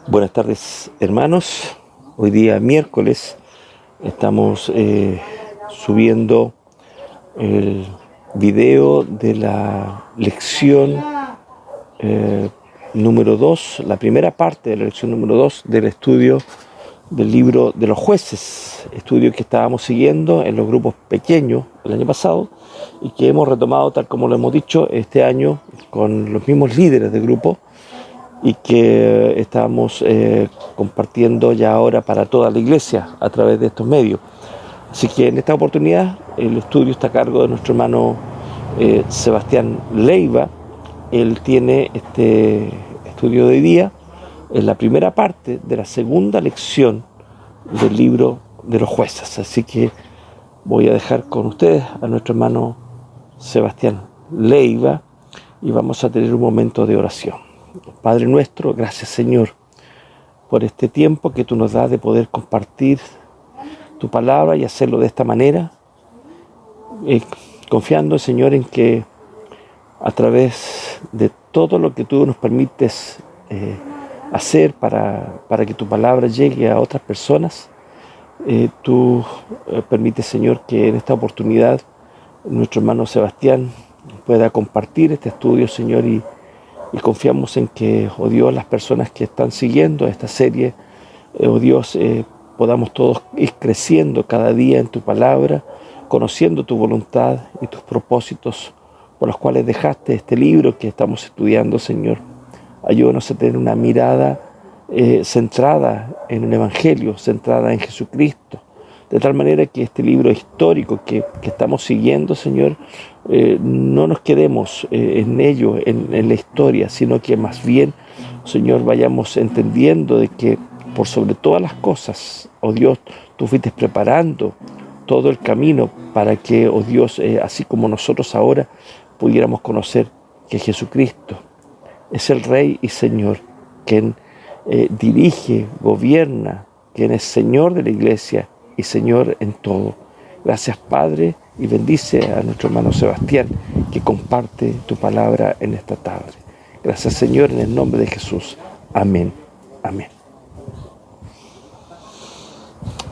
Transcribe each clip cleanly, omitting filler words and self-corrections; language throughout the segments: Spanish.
Buenas tardes, hermanos. Hoy día miércoles estamos subiendo el video de la lección número 2, la primera parte de la lección número 2 del estudio del libro de los jueces, estudio que estábamos siguiendo en los grupos pequeños el año pasado y que hemos retomado, tal como lo hemos dicho, este año con los mismos líderes del grupo, y que estamos compartiendo ya ahora para toda la iglesia a través de estos medios. Así que en esta oportunidad el estudio está a cargo de nuestro hermano Sebastián Leiva. Él tiene este estudio de hoy día en la primera parte de la segunda lección del libro de los jueces. Así que voy a dejar con ustedes a nuestro hermano Sebastián Leiva y vamos a tener un momento de oración. Padre nuestro, gracias Señor por este tiempo que tú nos das de poder compartir tu palabra y hacerlo de esta manera, confiando Señor en que a través de todo lo que tú nos permites hacer para que tu palabra llegue a otras personas, tú permites Señor que en esta oportunidad nuestro hermano Sebastián pueda compartir este estudio Señor, y confiamos en que, oh Dios, las personas que están siguiendo esta serie, oh Dios, podamos todos ir creciendo cada día en tu palabra, conociendo tu voluntad y tus propósitos por los cuales dejaste este libro que estamos estudiando, Señor. Ayúdanos a tener una mirada centrada en el Evangelio, centrada en Jesucristo, de tal manera que este libro histórico que estamos siguiendo, Señor, no nos quedemos en ello, en la historia, sino que más bien, Señor, vayamos entendiendo de que por sobre todas las cosas, oh Dios, tú fuiste preparando todo el camino para que, oh Dios, así como nosotros ahora pudiéramos conocer que Jesucristo es el Rey y Señor, quien dirige, gobierna, quien es Señor de la iglesia y Señor en todo. Gracias, Padre, y bendice a nuestro hermano Sebastián, que comparte tu palabra en esta tarde. Gracias, Señor, en el nombre de Jesús. Amén. Amén.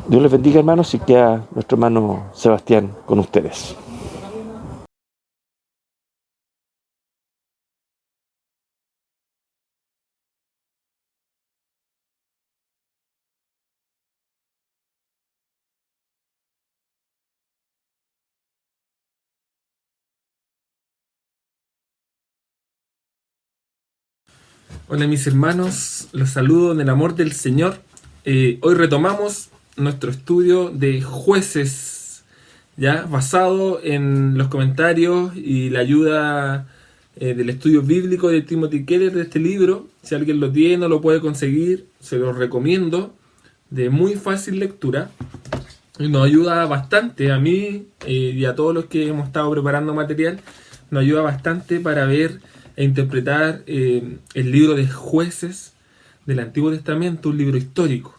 Dios les bendiga, hermanos, y queda nuestro hermano Sebastián con ustedes. Hola mis hermanos, los saludo en el amor del Señor. Hoy retomamos nuestro estudio de jueces, ya basado en los comentarios y la ayuda del estudio bíblico de Timothy Keller de este libro. Si alguien lo tiene o lo puede conseguir, se lo recomiendo, de muy fácil lectura. Y nos ayuda bastante a mí y a todos los que hemos estado preparando material, nos ayuda bastante para ver e interpretar el libro de jueces del Antiguo Testamento, un libro histórico.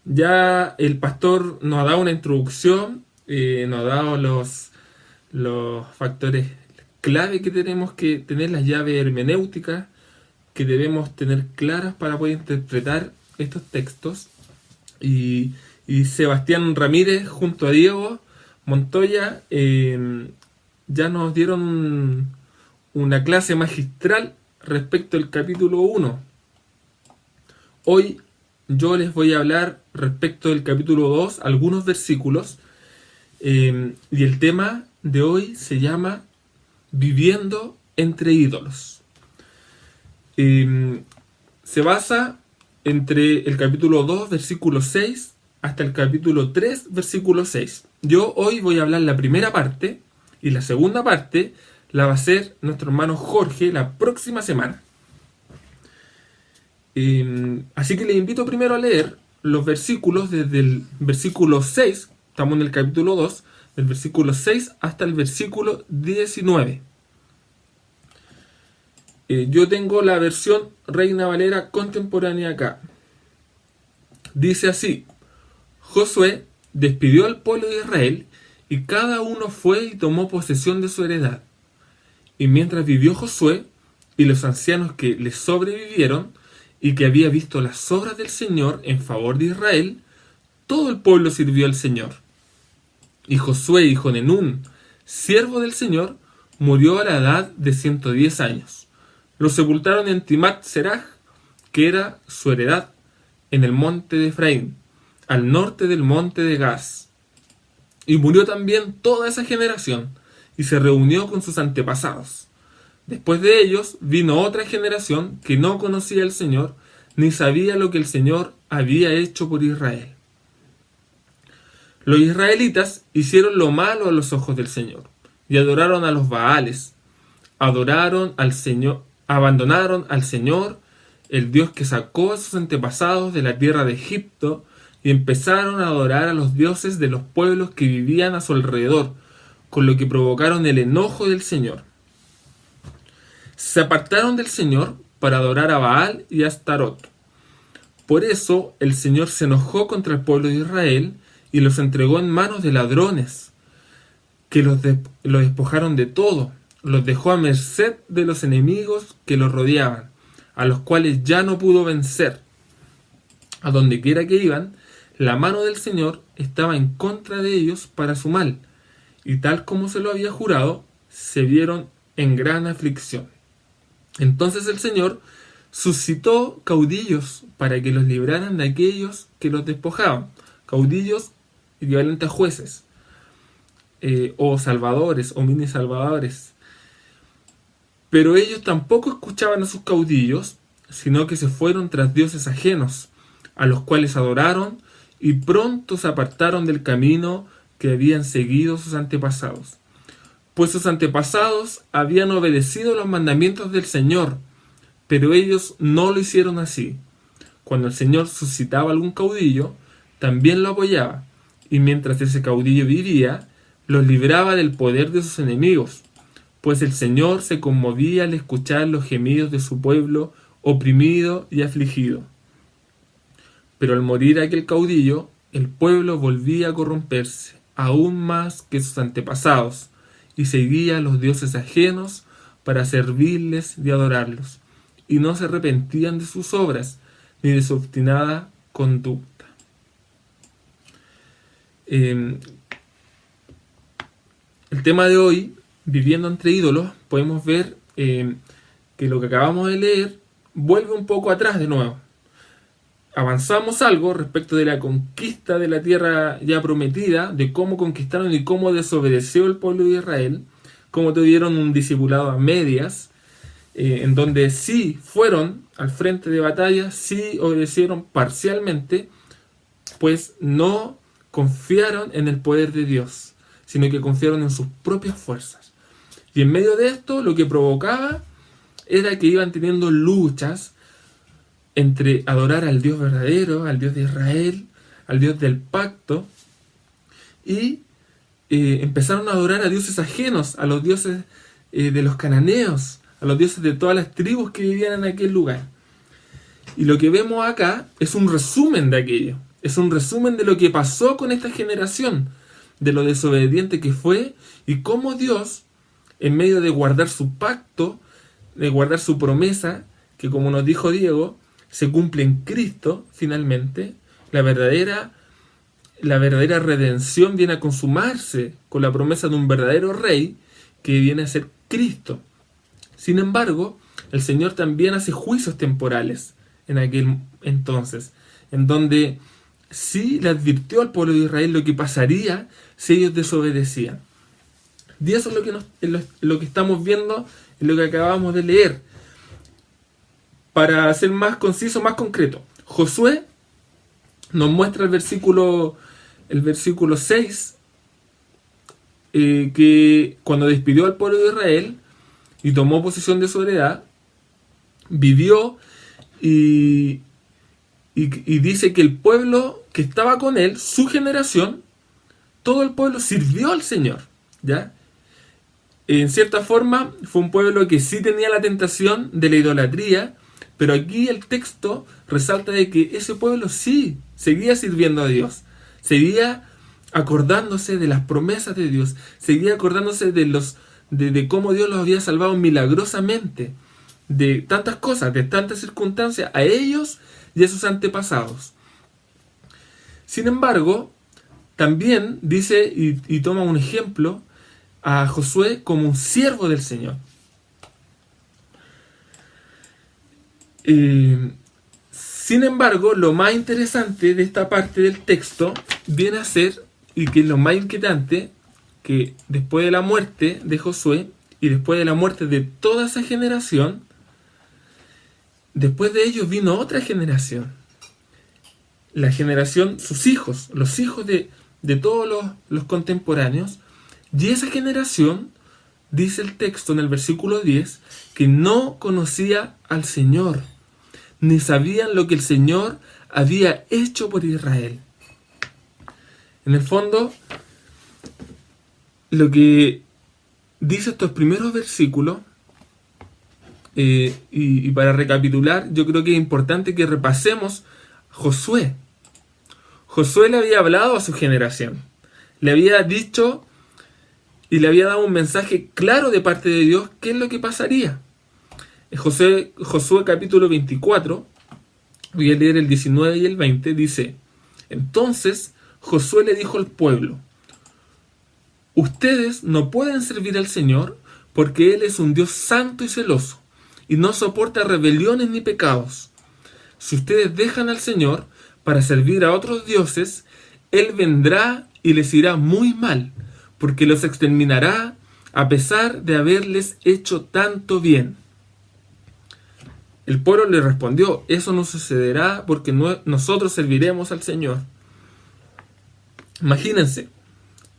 Ya el pastor nos ha dado una introducción, nos ha dado los factores clave que tenemos que tener, las llaves hermenéuticas que debemos tener claras para poder interpretar estos textos. Y Sebastián Ramírez junto a Diego Montoya ya nos dieron una clase magistral respecto al capítulo 1. Hoy yo les voy a hablar respecto del capítulo 2, algunos versículos, y el tema de hoy se llama Viviendo entre ídolos. Se basa entre el capítulo 2, versículo 6, hasta el capítulo 3, versículo 6. Yo hoy voy a hablar la primera parte, y la segunda parte la va a hacer nuestro hermano Jorge la próxima semana. Así que les invito primero a leer los versículos desde el versículo 6, estamos en el capítulo 2, del versículo 6 hasta el versículo 19. Yo tengo la versión Reina Valera contemporánea acá. Dice así: Josué despidió al pueblo de Israel y cada uno fue y tomó posesión de su heredad. Y mientras vivió Josué, y los ancianos que le sobrevivieron y que había visto las obras del Señor en favor de Israel, todo el pueblo sirvió al Señor. Y Josué, hijo de Nun, siervo del Señor, murió a la edad de 110 años. Lo sepultaron en Timat Serach, que era su heredad, en el monte de Efraín, al norte del monte de Gaz. Y murió también toda esa generación, y se reunió con sus antepasados. Después de ellos vino otra generación que no conocía al Señor, ni sabía lo que el Señor había hecho por Israel. Los israelitas hicieron lo malo a los ojos del Señor, y adoraron a los Baales, abandonaron al Señor, el Dios que sacó a sus antepasados de la tierra de Egipto, y empezaron a adorar a los dioses de los pueblos que vivían a su alrededor, con lo que provocaron el enojo del Señor. Se apartaron del Señor para adorar a Baal y a Astarot. Por eso el Señor se enojó contra el pueblo de Israel y los entregó en manos de ladrones, que los despojaron de todo, los dejó a merced de los enemigos que los rodeaban, a los cuales ya no pudo vencer. A donde quiera que iban, la mano del Señor estaba en contra de ellos para su mal, y tal como se lo había jurado, se vieron en gran aflicción. Entonces el Señor suscitó caudillos para que los libraran de aquellos que los despojaban. Caudillos equivalentes a jueces, o salvadores, o mini salvadores. Pero ellos tampoco escuchaban a sus caudillos, sino que se fueron tras dioses ajenos, a los cuales adoraron, y pronto se apartaron del camino que habían seguido sus antepasados. Pues sus antepasados habían obedecido los mandamientos del Señor, pero ellos no lo hicieron así. Cuando el Señor suscitaba algún caudillo, también lo apoyaba, y mientras ese caudillo vivía, los libraba del poder de sus enemigos, pues el Señor se conmovía al escuchar los gemidos de su pueblo oprimido y afligido. Pero al morir aquel caudillo, el pueblo volvía a corromperse, aún más que sus antepasados, y seguía a los dioses ajenos para servirles y adorarlos, y no se arrepentían de sus obras, ni de su obstinada conducta. El tema de hoy, viviendo entre ídolos, podemos ver que lo que acabamos de leer vuelve un poco atrás de nuevo. Avanzamos algo respecto de la conquista de la tierra ya prometida, de cómo conquistaron y cómo desobedeció el pueblo de Israel, cómo tuvieron un discipulado a medias, en donde sí fueron al frente de batalla, sí obedecieron parcialmente, pues no confiaron en el poder de Dios, sino que confiaron en sus propias fuerzas. Y en medio de esto, lo que provocaba era que iban teniendo luchas entre adorar al Dios verdadero, al Dios de Israel, al Dios del pacto, y empezaron a adorar a dioses ajenos, a los dioses de los cananeos, a los dioses de todas las tribus que vivían en aquel lugar. Y lo que vemos acá es un resumen de aquello, es un resumen de lo que pasó con esta generación, de lo desobediente que fue, y cómo Dios, en medio de guardar su pacto, de guardar su promesa, que como nos dijo Diego, se cumple en Cristo, finalmente, la verdadera redención viene a consumarse con la promesa de un verdadero rey que viene a ser Cristo. Sin embargo, el Señor también hace juicios temporales en aquel entonces, en donde sí le advirtió al pueblo de Israel lo que pasaría si ellos desobedecían. Y eso es lo que estamos viendo en lo que acabamos de leer. Para ser más conciso, más concreto, Josué nos muestra el versículo 6, que cuando despidió al pueblo de Israel y tomó posesión de su heredad, vivió y dice que el pueblo que estaba con él, su generación, todo el pueblo sirvió al Señor, ¿ya? En cierta forma fue un pueblo que sí tenía la tentación de la idolatría, pero aquí el texto resalta de que ese pueblo sí seguía sirviendo a Dios, seguía acordándose de las promesas de Dios, seguía acordándose de cómo Dios los había salvado milagrosamente, de tantas cosas, de tantas circunstancias, a ellos y a sus antepasados. Sin embargo, también dice y toma un ejemplo a Josué como un siervo del Señor. Sin embargo, lo más interesante de esta parte del texto viene a ser, y que es lo más inquietante, que después de la muerte de Josué y después de la muerte de toda esa generación, después de ellos vino otra generación. La generación, sus hijos, los hijos de todos los contemporáneos, y esa generación, dice el texto en el versículo 10, que no conocía al Señor, ni sabían lo que el Señor había hecho por Israel. En el fondo, lo que dice estos primeros versículos, y para recapitular, yo creo que es importante que repasemos Josué. Josué le había hablado a su generación, le había dicho y le había dado un mensaje claro de parte de Dios qué es lo que pasaría. Josué capítulo 24, voy a leer el 19 y el 20, dice: entonces Josué le dijo al pueblo: ustedes no pueden servir al Señor porque Él es un Dios santo y celoso y no soporta rebeliones ni pecados. Si ustedes dejan al Señor para servir a otros dioses, Él vendrá y les irá muy mal, porque los exterminará a pesar de haberles hecho tanto bien. El pueblo le respondió: eso no sucederá porque nosotros serviremos al Señor. Imagínense,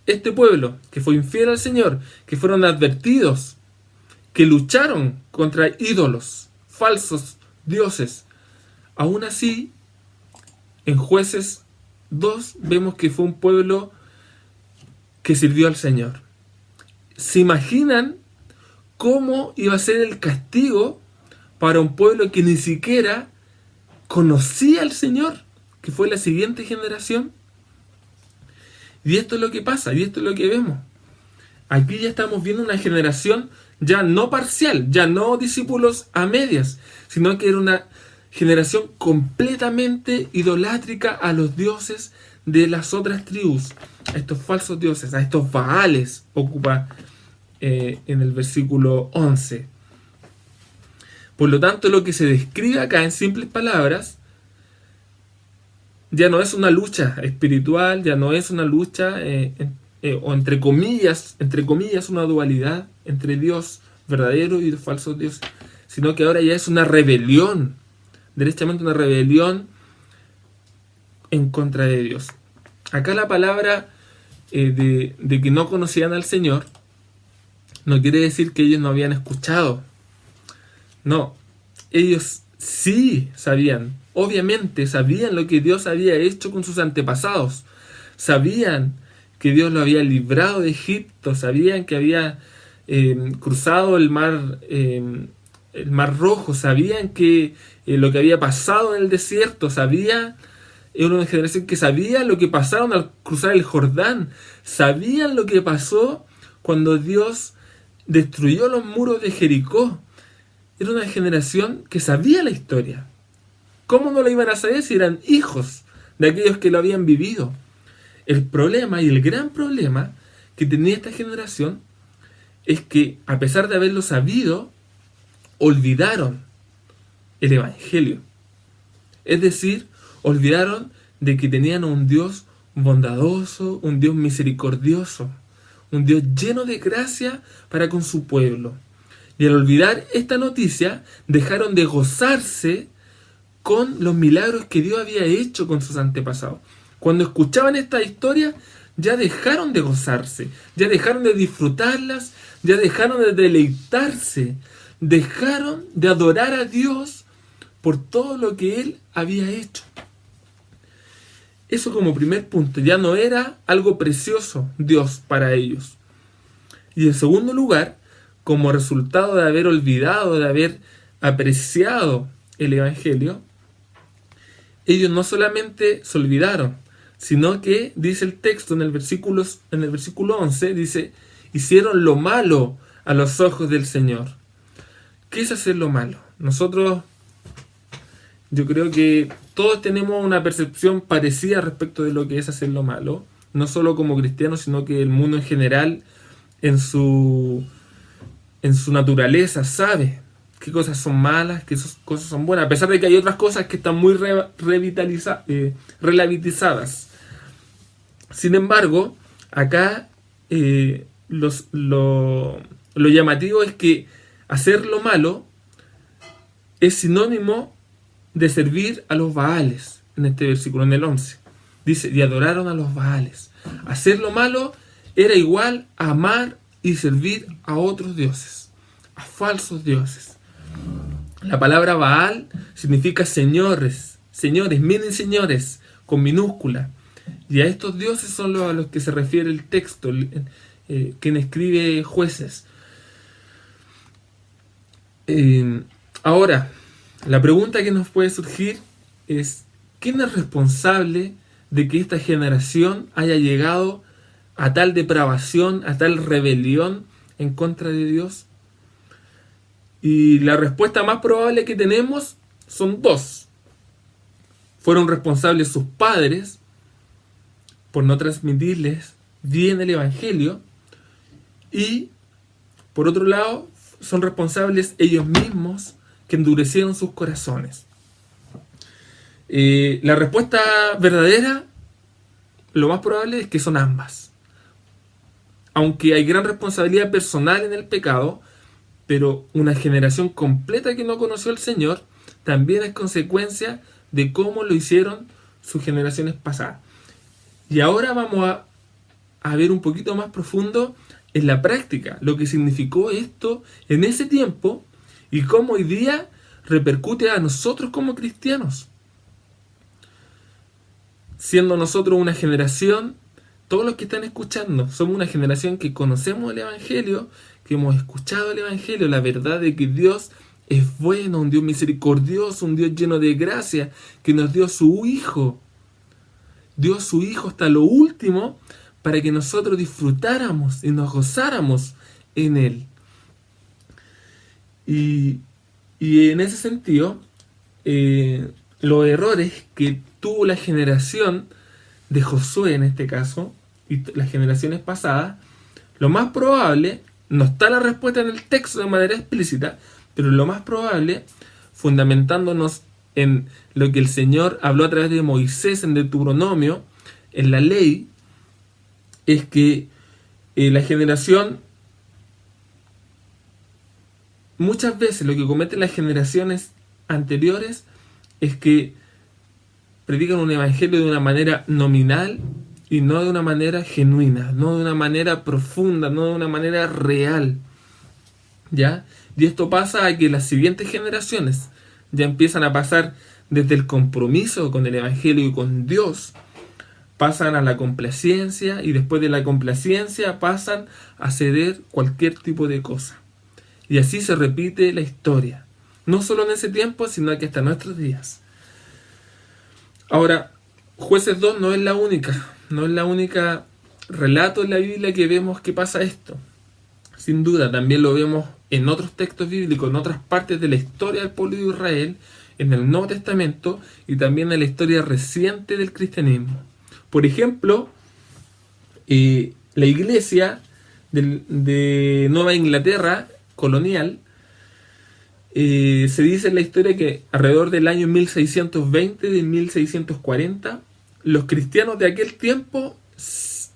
este pueblo que fue infiel al Señor, que fueron advertidos, que lucharon contra ídolos, falsos dioses. Aún así, en Jueces 2 vemos que fue un pueblo que sirvió al Señor. ¿Se imaginan cómo iba a ser el castigo para un pueblo que ni siquiera conocía al Señor, que fue la siguiente generación? Y esto es lo que pasa, y esto es lo que vemos. Aquí ya estamos viendo una generación ya no parcial, ya no discípulos a medias, sino que era una generación completamente idolátrica a los dioses de las otras tribus, a estos falsos dioses, a estos Baales, ocupa en el versículo 11. Por lo tanto, lo que se describe acá en simples palabras ya no es una lucha espiritual, ya no es una lucha o entre comillas una dualidad entre Dios verdadero y los falsos dioses, sino que ahora ya es una rebelión, derechamente una rebelión en contra de Dios. Acá la palabra de que no conocían al Señor no quiere decir que ellos no habían escuchado. No, ellos sí sabían, obviamente sabían lo que Dios había hecho con sus antepasados. Sabían que Dios lo había librado de Egipto, sabían que había cruzado el mar Rojo, sabían que lo que había pasado en el desierto, era una generación que sabía lo que pasaron al cruzar el Jordán, sabían lo que pasó cuando Dios destruyó los muros de Jericó. Era una generación que sabía la historia. ¿Cómo no la iban a saber si eran hijos de aquellos que lo habían vivido? El problema, y el gran problema que tenía esta generación, es que a pesar de haberlo sabido, olvidaron el Evangelio. Es decir, olvidaron de que tenían un Dios bondadoso, un Dios misericordioso, un Dios lleno de gracia para con su pueblo. Y al olvidar esta noticia, dejaron de gozarse con los milagros que Dios había hecho con sus antepasados. Cuando escuchaban esta historia, ya dejaron de gozarse, ya dejaron de disfrutarlas, ya dejaron de deleitarse, dejaron de adorar a Dios por todo lo que Él había hecho. Eso como primer punto, ya no era algo precioso Dios para ellos. Y en segundo lugar, como resultado de haber olvidado, de haber apreciado el Evangelio, ellos no solamente se olvidaron, sino que, dice el texto en el versículo 11, dice: hicieron lo malo a los ojos del Señor. ¿qué es hacer lo malo? Yo creo que todos tenemos una percepción parecida respecto de lo que es hacer lo malo, no solo como cristianos, sino que el mundo en general, en su naturaleza, sabe qué cosas son malas, qué cosas son buenas, a pesar de que hay otras cosas que están muy relativizadas. Sin embargo, acá lo llamativo es que hacer lo malo es sinónimo de servir a los Baales, en este versículo, en el 11. Dice, y adoraron a los Baales. Hacer lo malo era igual a amar y servir a otros dioses, a falsos dioses. La palabra Baal significa señores, mini señores, con minúscula. Y a estos dioses son a los que se refiere el texto, quien escribe Jueces. Ahora, la pregunta que nos puede surgir es, ¿quién es responsable de que esta generación haya llegado a tal depravación, a tal rebelión en contra de Dios? Y la respuesta más probable que tenemos son dos. Fueron responsables sus padres por no transmitirles bien el Evangelio, y por otro lado son responsables ellos mismos, que endurecieron sus corazones. La respuesta verdadera, lo más probable es que son ambas. Aunque hay gran responsabilidad personal en el pecado, pero una generación completa que no conoció al Señor también es consecuencia de cómo lo hicieron sus generaciones pasadas. Y ahora vamos a ver un poquito más profundo en la práctica lo que significó esto en ese tiempo y cómo hoy día repercute a nosotros como cristianos. Siendo nosotros una generación, todos los que están escuchando, somos una generación que conocemos el Evangelio, que hemos escuchado el Evangelio, la verdad de que Dios es bueno, un Dios misericordioso, un Dios lleno de gracia, que nos dio su Hijo. Dio su Hijo hasta lo último para que nosotros disfrutáramos y nos gozáramos en Él. Y en ese sentido, los errores que tuvo la generación de Josué en este caso, y las generaciones pasadas, lo más probable, no está la respuesta en el texto de manera explícita, pero lo más probable, fundamentándonos en lo que el Señor habló a través de Moisés en Deuteronomio, en la ley, es que la generación, muchas veces lo que cometen las generaciones anteriores es que predican un evangelio de una manera nominal y no de una manera genuina, no de una manera profunda, no de una manera real, ¿ya? Y esto pasa a que las siguientes generaciones ya empiezan a pasar desde el compromiso con el evangelio y con Dios, pasan a la complacencia, y después de la complacencia pasan a ceder cualquier tipo de cosa. Y así se repite la historia, no solo en ese tiempo, sino que hasta nuestros días. Ahora, Jueces 2 no es la única relato en la Biblia que vemos que pasa esto. Sin duda, también lo vemos en otros textos bíblicos, en otras partes de la historia del pueblo de Israel, en el Nuevo Testamento y también en la historia reciente del cristianismo. Por ejemplo, la iglesia de Nueva Inglaterra colonial, se dice en la historia que alrededor del año 1620, de 1640, los cristianos de aquel tiempo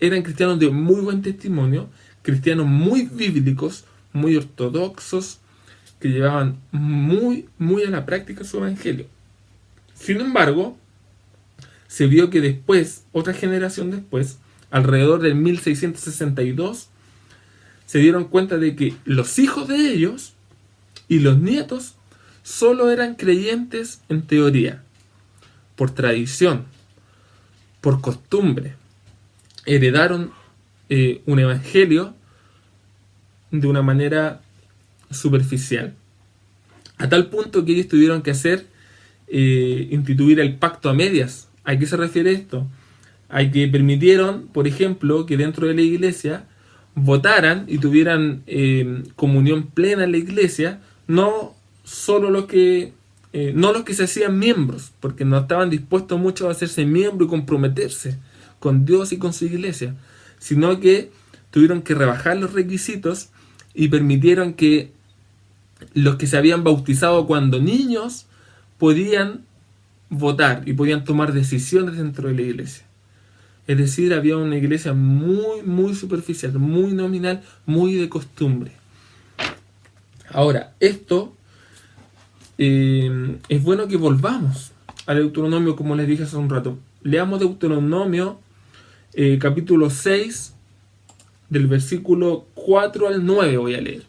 eran cristianos de muy buen testimonio, cristianos muy bíblicos, muy ortodoxos, que llevaban muy a la práctica su evangelio. Sin embargo, se vio que después, otra generación después, alrededor del 1662, se dieron cuenta de que los hijos de ellos y los nietos solo eran creyentes en teoría, por tradición, por costumbre. Heredaron un evangelio de una manera superficial, a tal punto que ellos tuvieron que instituir el pacto a medias. ¿A qué se refiere esto? A que permitieron, por ejemplo, que dentro de la iglesia votaran y tuvieran comunión plena en la iglesia no solo los que no los que se hacían miembros, porque no estaban dispuestos muchos a hacerse miembros y comprometerse con Dios y con su iglesia, sino que tuvieron que rebajar los requisitos y permitieron que los que se habían bautizado cuando niños podían votar y podían tomar decisiones dentro de la iglesia. Es decir, había una iglesia muy superficial, muy nominal, muy de costumbre. Ahora, esto es bueno que volvamos al Deuteronomio, como les dije hace un rato. Leamos Deuteronomio capítulo 6, del versículo 4 al 9 voy a leer.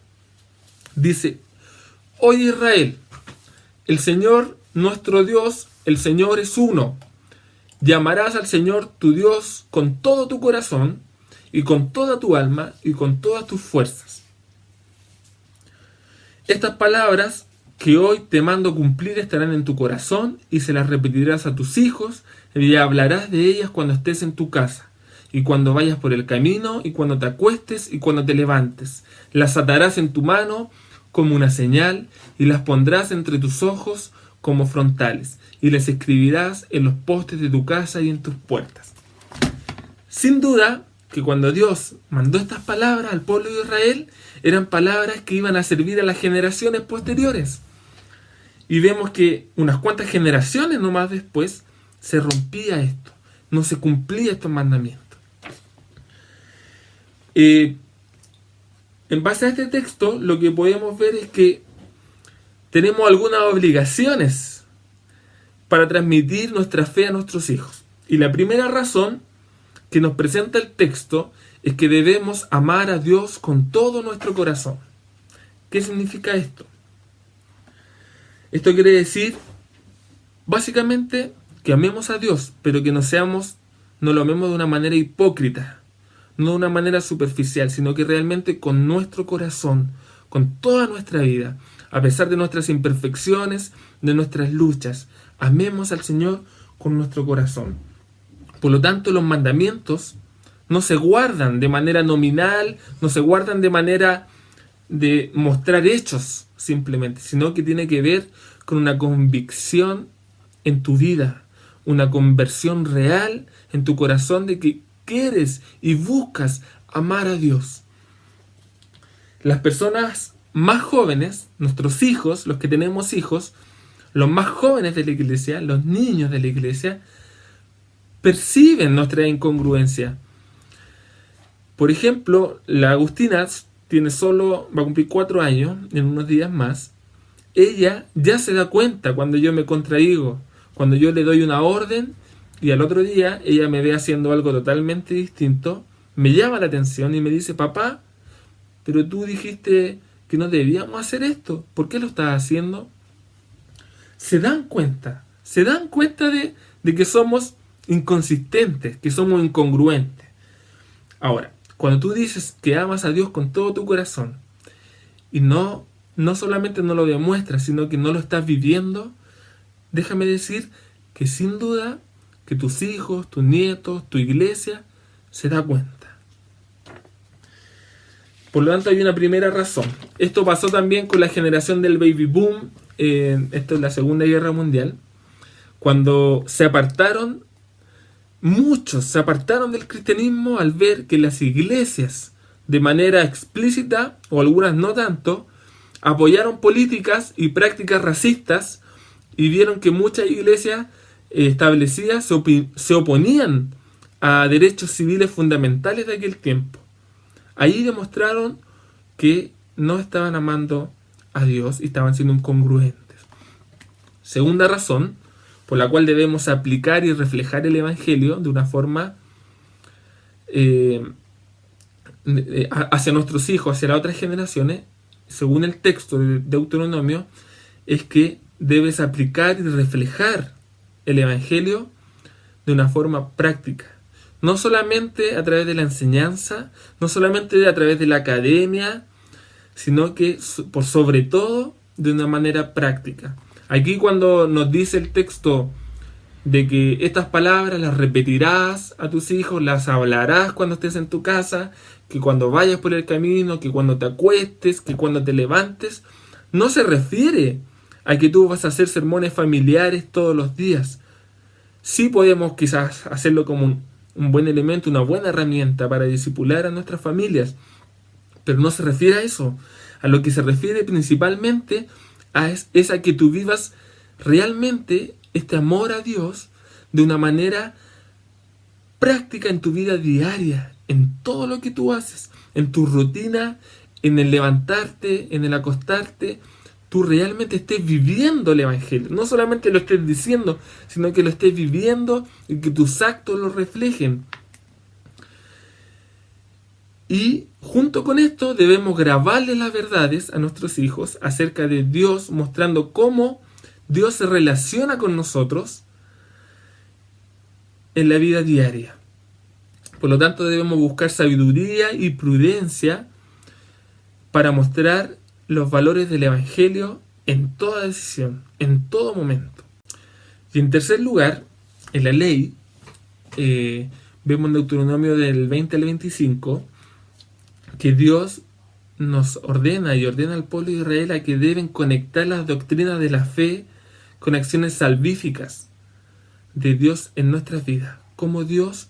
Dice: Oye Israel, el Señor nuestro Dios, el Señor es uno. Llamarás al Señor tu Dios con todo tu corazón y con toda tu alma y con todas tus fuerzas. Estas palabras que hoy te mando cumplir estarán en tu corazón y se las repetirás a tus hijos y hablarás de ellas cuando estés en tu casa y cuando vayas por el camino y cuando te acuestes y cuando te levantes. Las atarás en tu mano como una señal y las pondrás entre tus ojos como frontales y las escribirás en los postes de tu casa y en tus puertas. Sin duda que cuando Dios mandó estas palabras al pueblo de Israel, eran palabras que iban a servir a las generaciones posteriores. Y vemos que unas cuantas generaciones nomás después se rompía esto, no se cumplía estos mandamientos. En base a este texto, lo que podemos ver es que tenemos algunas obligaciones para transmitir nuestra fe a nuestros hijos. Y la primera razón que nos presenta el texto es que debemos amar a Dios con todo nuestro corazón. ¿Qué significa esto? Esto quiere decir, básicamente, que amemos a Dios, pero que no lo amemos de una manera hipócrita, no de una manera superficial, sino que realmente con nuestro corazón, con toda nuestra vida, a pesar de nuestras imperfecciones, de nuestras luchas, amemos al Señor con nuestro corazón. Por lo tanto, los mandamientos no se guardan de manera nominal, no se guardan de manera de mostrar hechos simplemente, sino que tiene que ver con una convicción en tu vida, una conversión real en tu corazón de que quieres y buscas amar a Dios. Las personas más jóvenes, nuestros hijos, los que tenemos hijos, los más jóvenes de la iglesia, los niños de la iglesia, perciben nuestra incongruencia. Por ejemplo, la Agustina va a cumplir 4 años en unos días más. Ella ya se da cuenta cuando yo me contradigo, cuando yo le doy una orden y al otro día ella me ve haciendo algo totalmente distinto, me llama la atención y me dice: papá, pero tú dijiste que no debíamos hacer esto, ¿por qué lo estás haciendo? Se dan cuenta de que somos inconsistentes, que somos incongruentes. Ahora, cuando tú dices que amas a Dios con todo tu corazón y no solamente no lo demuestras, sino que no lo estás viviendo, déjame decir que sin duda que tus hijos, tus nietos, tu iglesia se da cuenta. Por lo tanto, hay una primera razón. Esto pasó también con la generación del baby boom, esto es la Segunda Guerra Mundial, cuando muchos se apartaron del cristianismo al ver que las iglesias, de manera explícita, o algunas no tanto, apoyaron políticas y prácticas racistas y vieron que muchas iglesias establecidas se oponían a derechos civiles fundamentales de aquel tiempo. Ahí demostraron que no estaban amando a Dios y estaban siendo incongruentes. Segunda razón por la cual debemos aplicar y reflejar el Evangelio de una forma hacia nuestros hijos, hacia las otras generaciones, según el texto de Deuteronomio, es que debes aplicar y reflejar el Evangelio de una forma práctica. No solamente a través de la enseñanza, no solamente a través de la academia, sino que por sobre todo de una manera práctica. Aquí cuando nos dice el texto de que estas palabras las repetirás a tus hijos, las hablarás cuando estés en tu casa, que cuando vayas por el camino, que cuando te acuestes, que cuando te levantes, No se refiere a que tú vas a hacer sermones familiares todos los días. Sí podemos quizás hacerlo como un buen elemento, una buena herramienta para discipular a nuestras familias, pero no se refiere a eso. A lo que se refiere principalmente es a que tú vivas realmente este amor a Dios de una manera práctica en tu vida diaria, en todo lo que tú haces, en tu rutina, en el levantarte, en el acostarte. Tú realmente estés viviendo el Evangelio. No solamente lo estés diciendo, sino que lo estés viviendo y que tus actos lo reflejen. Y junto con esto debemos grabarle las verdades a nuestros hijos acerca de Dios, mostrando cómo Dios se relaciona con nosotros en la vida diaria. Por lo tanto, debemos buscar sabiduría y prudencia para mostrar los valores del Evangelio en toda decisión, en todo momento. Y en tercer lugar, en la ley, vemos en Deuteronomio del 20 al 25, que Dios nos ordena y ordena al pueblo de Israel a que deben conectar las doctrinas de la fe con acciones salvíficas de Dios en nuestras vidas. Como Dios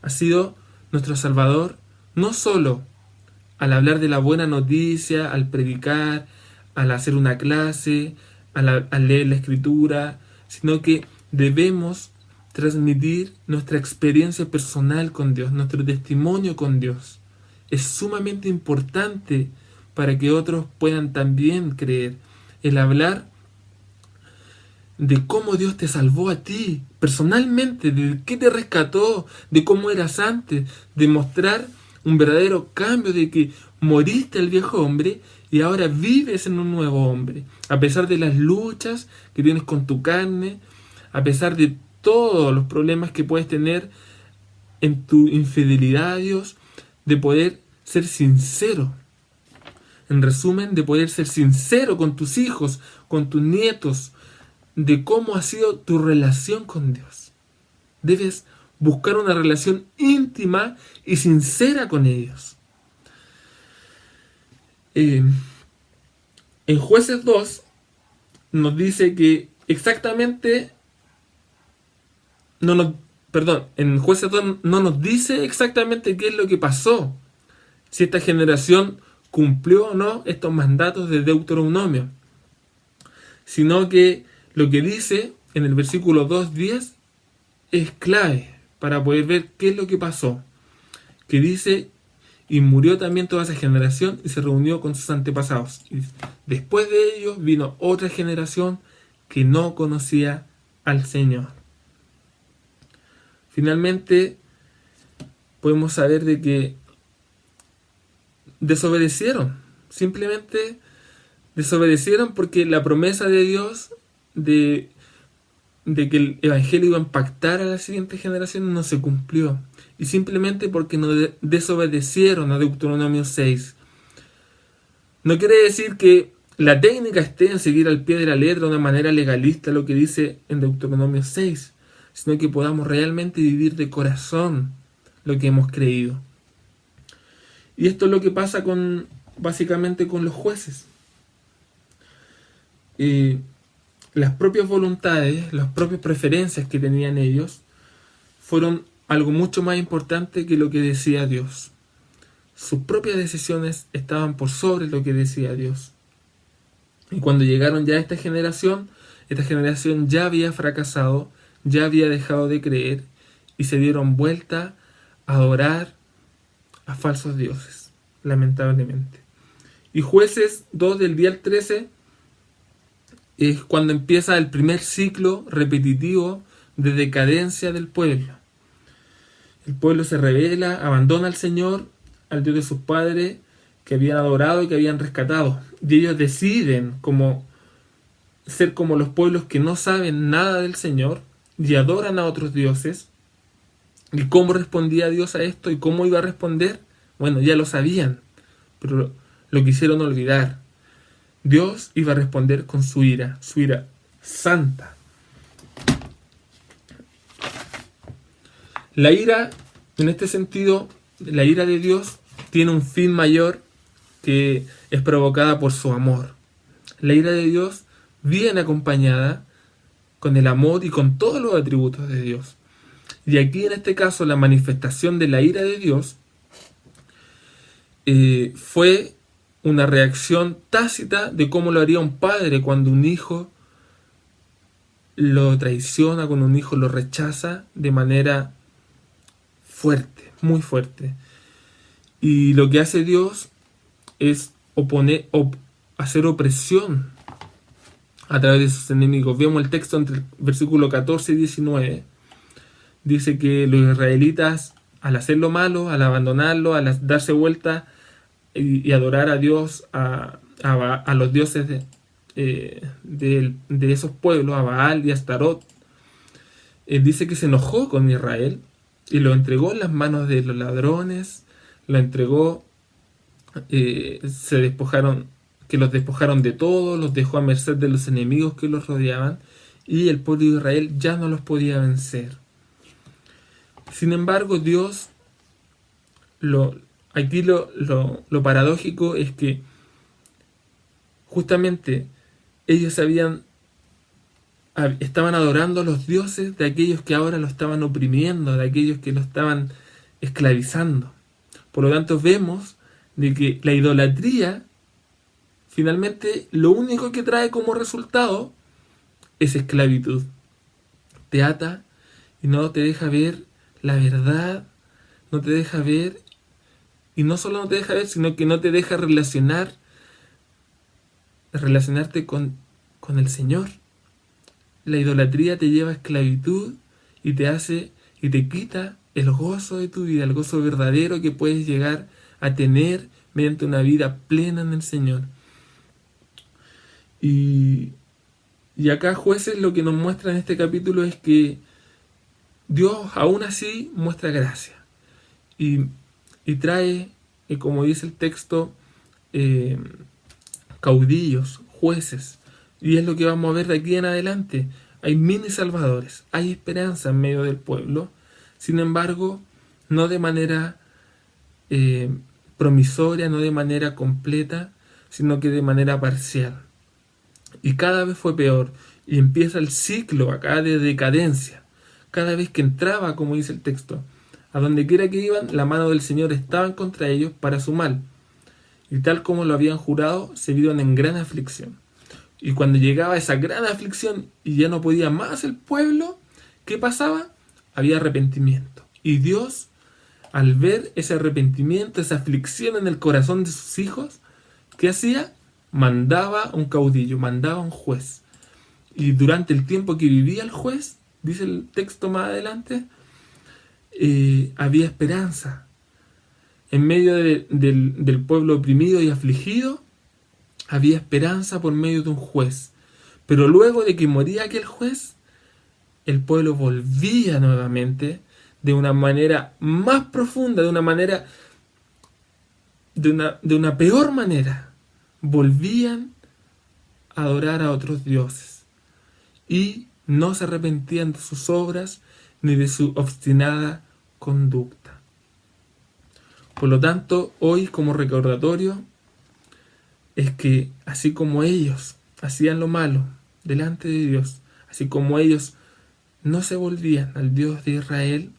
ha sido nuestro Salvador, no solo al hablar de la buena noticia, al predicar, al hacer una clase, al leer la Escritura, sino que debemos transmitir nuestra experiencia personal con Dios, nuestro testimonio con Dios. Es sumamente importante para que otros puedan también creer. El hablar de cómo Dios te salvó a ti, personalmente, de qué te rescató, de cómo eras antes, de mostrar un verdadero cambio, de que moriste al viejo hombre y ahora vives en un nuevo hombre. A pesar de las luchas que tienes con tu carne, a pesar de todos los problemas que puedes tener en tu infidelidad a Dios, de poder ser sincero. En resumen, de poder ser sincero con tus hijos, con tus nietos, de cómo ha sido tu relación con Dios. Debes buscar una relación íntima y sincera con ellos. En Jueces 2 nos dice que exactamente en Jueces 2 no nos dice exactamente qué es lo que pasó, si esta generación cumplió o no estos mandatos de Deuteronomio, sino que lo que dice en el versículo 2:10 es clave para poder ver qué es lo que pasó. Que dice: y murió también toda esa generación y se reunió con sus antepasados. Y después de ellos vino otra generación que no conocía al Señor. Finalmente podemos saber de que desobedecieron. Simplemente desobedecieron porque la promesa de Dios de que el Evangelio iba a impactar a la siguiente generación no se cumplió. Y simplemente porque no desobedecieron a Deuteronomio 6. No quiere decir que la técnica esté en seguir al pie de la letra de una manera legalista lo que dice en Deuteronomio 6, sino que podamos realmente vivir de corazón lo que hemos creído. Y esto es lo que pasa básicamente con los jueces. Las propias voluntades, las propias preferencias que tenían ellos fueron algo mucho más importante que lo que decía Dios. Sus propias decisiones estaban por sobre lo que decía Dios. Y cuando llegaron ya a esta generación ya había fracasado, ya había dejado de creer y se dieron vuelta a adorar a falsos dioses, lamentablemente. Y Jueces 2 del día al 13 es cuando empieza el primer ciclo repetitivo de decadencia del pueblo. El pueblo se rebela, abandona al Señor, al Dios de sus padres, que habían adorado y que habían rescatado. Y ellos deciden ser como los pueblos que no saben nada del Señor y adoran a otros dioses. ¿Y cómo respondía Dios a esto y cómo iba a responder? Bueno, ya lo sabían, pero lo quisieron olvidar. Dios iba a responder con su ira santa. La ira, en este sentido, la ira de Dios tiene un fin mayor que es provocada por su amor. La ira de Dios viene acompañada con el amor y con todos los atributos de Dios. Y aquí en este caso la manifestación de la ira de Dios fue una reacción tácita de cómo lo haría un padre cuando un hijo lo traiciona, cuando un hijo lo rechaza de manera fuerte, muy fuerte. Y lo que hace Dios es hacer opresión a través de sus enemigos. Vemos el texto entre el versículo 14 y 19. Dice que los israelitas, al hacer lo malo, al abandonarlo, al darse vuelta y adorar a Dios, a los dioses de esos pueblos, a Baal y a Astarot, dice que se enojó con Israel y lo entregó en las manos de los ladrones, lo entregó, que los despojaron de todo, los dejó a merced de los enemigos que los rodeaban, y el pueblo de Israel ya no los podía vencer. Sin embargo, Dios, lo paradójico es que justamente ellos estaban adorando a los dioses de aquellos que ahora lo estaban oprimiendo, de aquellos que lo estaban esclavizando. Por lo tanto, vemos de que la idolatría finalmente lo único que trae como resultado es esclavitud. Te ata y no te deja ver la verdad, no te deja ver, y no solo no te deja ver, sino que no te deja relacionarte con el Señor. La idolatría te lleva a esclavitud y te quita el gozo de tu vida, el gozo verdadero que puedes llegar a tener mediante una vida plena en el Señor. Y acá Jueces lo que nos muestra en este capítulo es que Dios aún así muestra gracia y trae, como dice el texto, caudillos, jueces, y es lo que vamos a ver de aquí en adelante. Hay mini salvadores, hay esperanza en medio del pueblo, sin embargo, no de manera promisoria, no de manera completa, sino que de manera parcial. Y cada vez fue peor, y empieza el ciclo acá de decadencia. Cada vez que entraba, como dice el texto, a donde quiera que iban, la mano del Señor estaba contra ellos para su mal. Y tal como lo habían jurado, se vieron en gran aflicción. Y cuando llegaba esa gran aflicción y ya no podía más el pueblo, ¿qué pasaba? Había arrepentimiento. Y Dios, al ver ese arrepentimiento, esa aflicción en el corazón de sus hijos, ¿qué hacía? Mandaba un caudillo, mandaba un juez. Y durante el tiempo que vivía el juez, dice el texto más adelante, había esperanza. En medio del pueblo oprimido y afligido, había esperanza por medio de un juez. Pero luego de que moría aquel juez, el pueblo volvía nuevamente de una manera más profunda, de una peor manera. Volvían a adorar a otros dioses y no se arrepentían de sus obras ni de su obstinada conducta. Por lo tanto, hoy como recordatorio es que así como ellos hacían lo malo delante de Dios, así como ellos no se volvían al Dios de Israel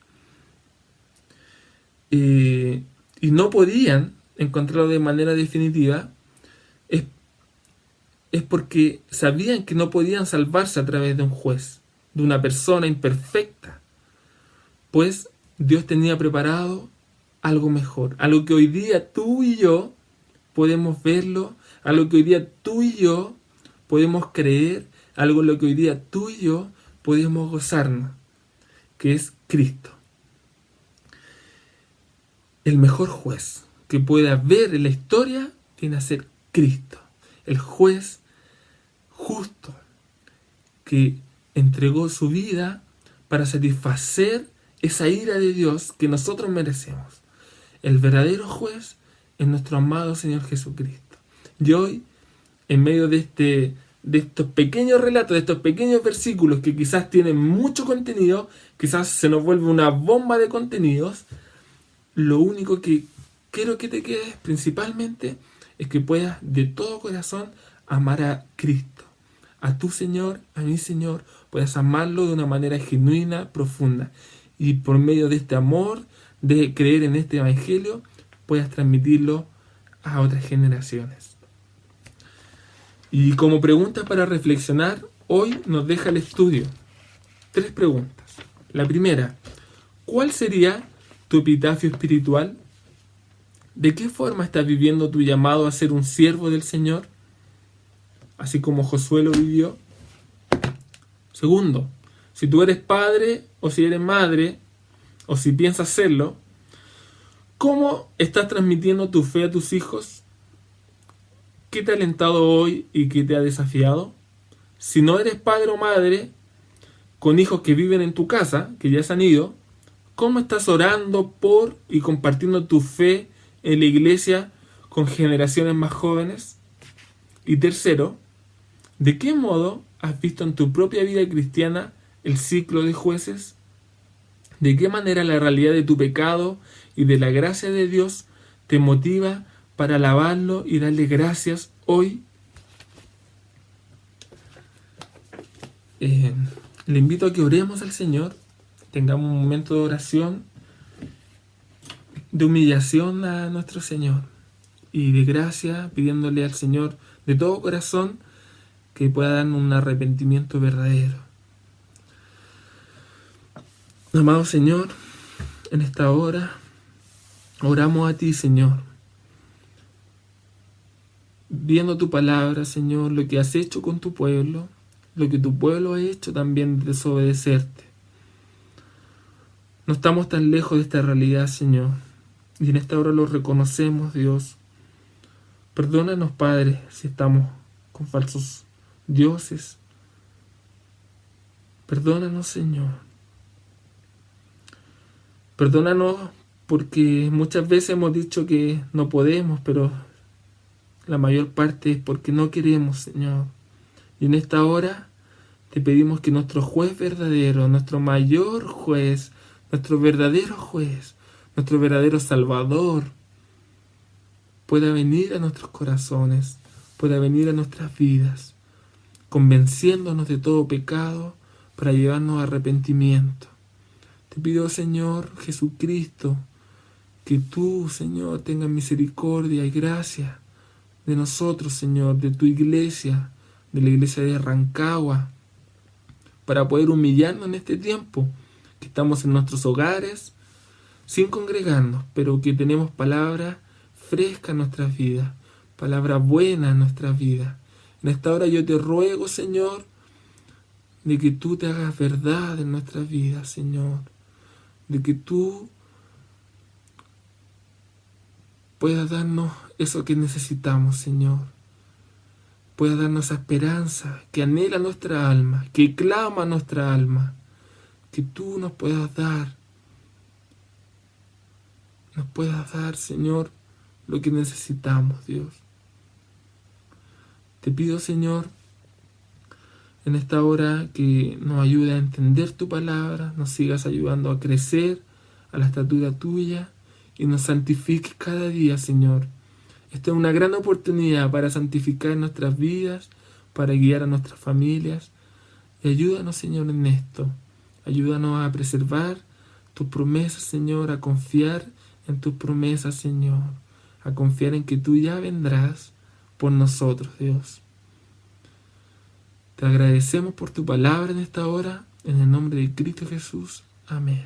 y no podían encontrarlo de manera definitiva, es porque sabían que no podían salvarse a través de un juez, de una persona imperfecta, pues Dios tenía preparado algo mejor, algo que hoy día tú y yo podemos verlo, algo que hoy día tú y yo podemos creer, algo en lo que hoy día tú y yo podemos gozarnos, que es Cristo. El mejor juez que pueda haber en la historia viene a ser Cristo, el juez justo que entregó su vida para satisfacer esa ira de Dios que nosotros merecemos. El verdadero juez es nuestro amado Señor Jesucristo. Y hoy, en medio de estos pequeños relatos, de estos pequeños versículos que quizás tienen mucho contenido, quizás se nos vuelve una bomba de contenidos, lo único que quiero que te quedes principalmente es que puedas de todo corazón amar a Cristo, a tu Señor, a mi Señor, puedas amarlo de una manera genuina, profunda. Y por medio de este amor, de creer en este Evangelio, puedas transmitirlo a otras generaciones. Y como pregunta para reflexionar, hoy nos deja el estudio 3 preguntas. La primera, ¿cuál sería tu epitafio espiritual? ¿De qué forma estás viviendo tu llamado a ser un siervo del Señor? Así como Josué lo vivió. Segundo, si tú eres padre o si eres madre, o si piensas serlo, ¿cómo estás transmitiendo tu fe a tus hijos? ¿Qué te ha alentado hoy y qué te ha desafiado? Si no eres padre o madre, con hijos que viven en tu casa, que ya se han ido, ¿cómo estás orando por y compartiendo tu fe en la iglesia con generaciones más jóvenes? Y tercero, ¿de qué modo has visto en tu propia vida cristiana el ciclo de Jueces? ¿De qué manera la realidad de tu pecado y de la gracia de Dios te motiva para alabarlo y darle gracias hoy? Le invito a que oremos al Señor, tengamos un momento de oración, de humillación a nuestro Señor y de gracia, pidiéndole al Señor de todo corazón que pueda darnos un arrepentimiento verdadero. Amado Señor, en esta hora oramos a ti, Señor, viendo tu palabra, Señor, lo que has hecho con tu pueblo, lo que tu pueblo ha hecho también de desobedecerte. No estamos tan lejos de esta realidad, Señor, y en esta hora lo reconocemos, Dios. Perdónanos, Padre, si estamos con falsos dioses. Perdónanos, Señor. Perdónanos porque muchas veces hemos dicho que no podemos, pero la mayor parte es porque no queremos, Señor. Y en esta hora te pedimos que nuestro juez verdadero, nuestro mayor juez, nuestro verdadero juez, nuestro verdadero Salvador, pueda venir a nuestros corazones, pueda venir a nuestras vidas, convenciéndonos de todo pecado para llevarnos a arrepentimiento. Te pido, Señor Jesucristo, que tú, Señor, tengas misericordia y gracia de nosotros, Señor, de tu iglesia, de la iglesia de Rancagua, para poder humillarnos en este tiempo, que estamos en nuestros hogares, sin congregarnos, pero que tenemos palabra fresca en nuestras vidas, palabra buena en nuestras vidas. En esta hora yo te ruego, Señor, de que tú te hagas verdad en nuestras vidas, Señor, de que tú puedas darnos eso que necesitamos, Señor. Puedas darnos esa esperanza que anhela nuestra alma, que clama nuestra alma, que tú nos puedas dar, Señor, lo que necesitamos, Dios. Te pido, Señor, en esta hora que nos ayude a entender tu palabra, nos sigas ayudando a crecer a la estatura tuya y nos santifiques cada día, Señor. Esta es una gran oportunidad para santificar nuestras vidas, para guiar a nuestras familias. Y ayúdanos, Señor, en esto. Ayúdanos a preservar tus promesas, Señor, a confiar en tus promesas, Señor, a confiar en que tú ya vendrás por nosotros, Dios. Te agradecemos por tu palabra en esta hora, en el nombre de Cristo Jesús. Amén.